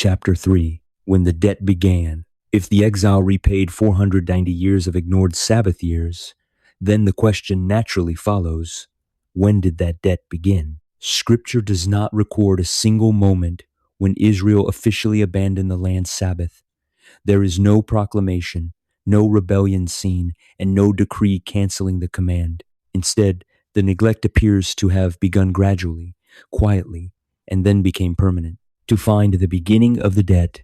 Chapter 3. When the debt began. If the exile repaid 490 years of ignored Sabbath years, then the question naturally follows, when did that debt begin? Scripture does not record a single moment when Israel officially abandoned the land's Sabbath. There is no proclamation, no rebellion seen, and no decree canceling the command. Instead, the neglect appears to have begun gradually, quietly, and then became permanent. To find the beginning of the debt,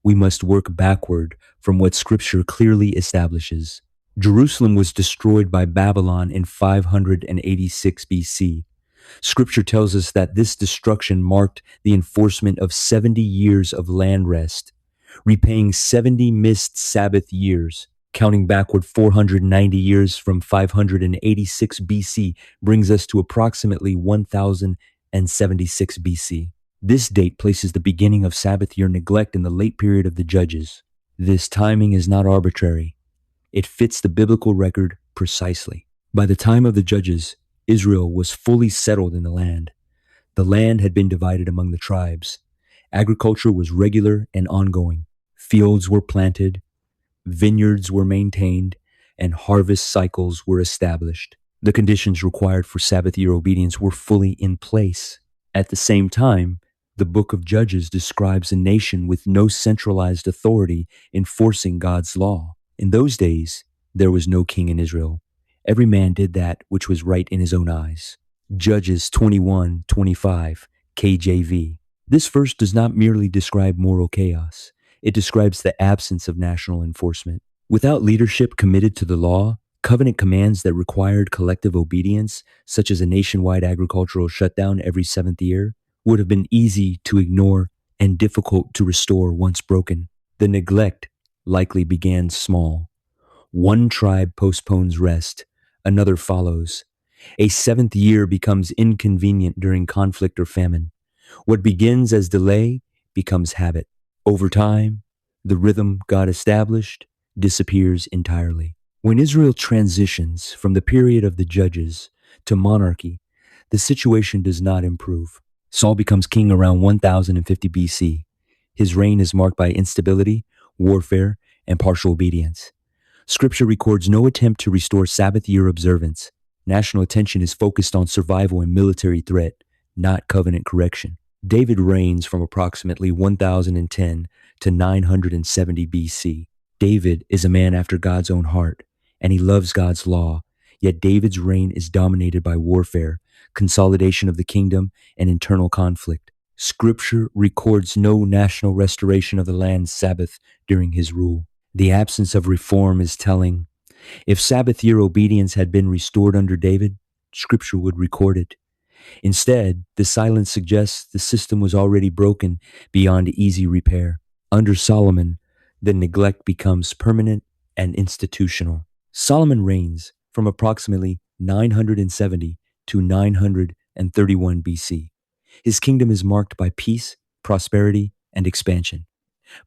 we must work backward from what Scripture clearly establishes. Jerusalem was destroyed by Babylon in 586 BC. Scripture tells us that this destruction marked the enforcement of 70 years of land rest, repaying 70 missed Sabbath years. Counting backward 490 years from 586 BC brings us to approximately 1076 BC. This date places the beginning of Sabbath year neglect in the late period of the Judges. This timing is not arbitrary. It fits the biblical record precisely. By the time of the Judges, Israel was fully settled in the land. The land had been divided among the tribes. Agriculture was regular and ongoing. Fields were planted, vineyards were maintained, and harvest cycles were established. The conditions required for Sabbath year obedience were fully in place. At the same time, the book of Judges describes a nation with no centralized authority enforcing God's law. In those days, there was no king in Israel. Every man did that which was right in his own eyes. Judges 21:25, KJV. This verse does not merely describe moral chaos. It describes the absence of national enforcement. Without leadership committed to the law, covenant commands that required collective obedience, such as a nationwide agricultural shutdown every 7th year, would have been easy to ignore and difficult to restore once broken. The neglect likely began small. One tribe postpones rest, another follows. A 7th year becomes inconvenient during conflict or famine. What begins as delay becomes habit. Over time, the rhythm God established disappears entirely. When Israel transitions from the period of the Judges to monarchy, the situation does not improve. Saul becomes king around 1050 BC. His reign is marked by instability, warfare, and partial obedience. Scripture records no attempt to restore Sabbath year observance. National attention is focused on survival and military threat, not covenant correction. David reigns from approximately 1010 to 970 BC. David is a man after God's own heart, and he loves God's law, yet David's reign is dominated by warfare, consolidation of the kingdom, and internal conflict. Scripture records no national restoration of the land's Sabbath during his rule. The absence of reform is telling. If Sabbath year obedience had been restored under David, Scripture would record it. Instead, the silence suggests the system was already broken beyond easy repair. Under Solomon, the neglect becomes permanent and institutional. Solomon reigns from approximately 970 to 931 BC. His kingdom is marked by peace, prosperity, and expansion.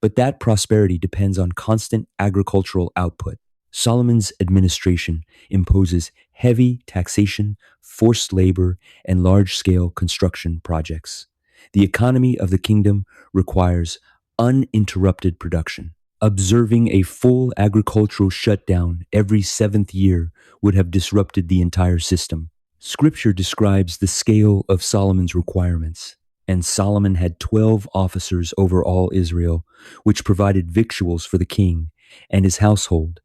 But that prosperity depends on constant agricultural output. Solomon's administration imposes heavy taxation, forced labor, and large-scale construction projects. The economy of the kingdom requires uninterrupted production. Observing a full agricultural shutdown every 7th year would have disrupted the entire system. Scripture describes the scale of Solomon's requirements. And Solomon had 12 officers over all Israel, which provided victuals for the king and his household.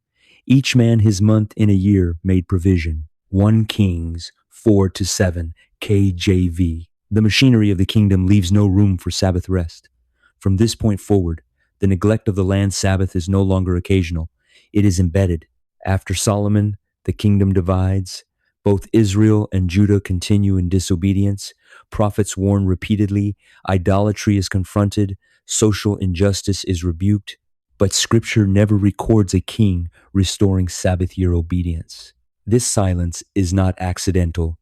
Each man his month in a year made provision. 1 Kings 4-7 KJV. The machinery of the kingdom leaves no room for Sabbath rest. From this point forward, the neglect of the land's Sabbath is no longer occasional. It is embedded. After Solomon, the kingdom divides. Both Israel and Judah continue in disobedience. Prophets warn repeatedly. Idolatry is confronted. Social injustice is rebuked. But Scripture never records a king restoring Sabbath year obedience. This silence is not accidental.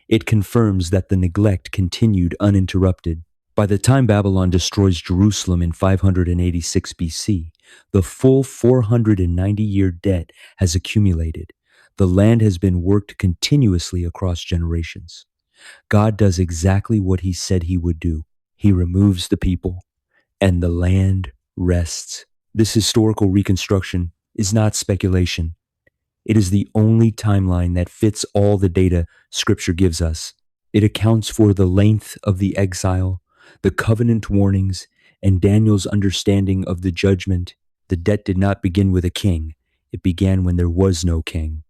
It confirms that the neglect continued uninterrupted. By the time Babylon destroys Jerusalem in 586 BC, the full 490-year debt has accumulated. The land has been worked continuously across generations. God does exactly what he said he would do. He removes the people, and the land rests. This historical reconstruction is not speculation. It is the only timeline that fits all the data Scripture gives us. It accounts for the length of the exile, the covenant warnings, and Daniel's understanding of the judgment. The debt did not begin with a king. It began when there was no king.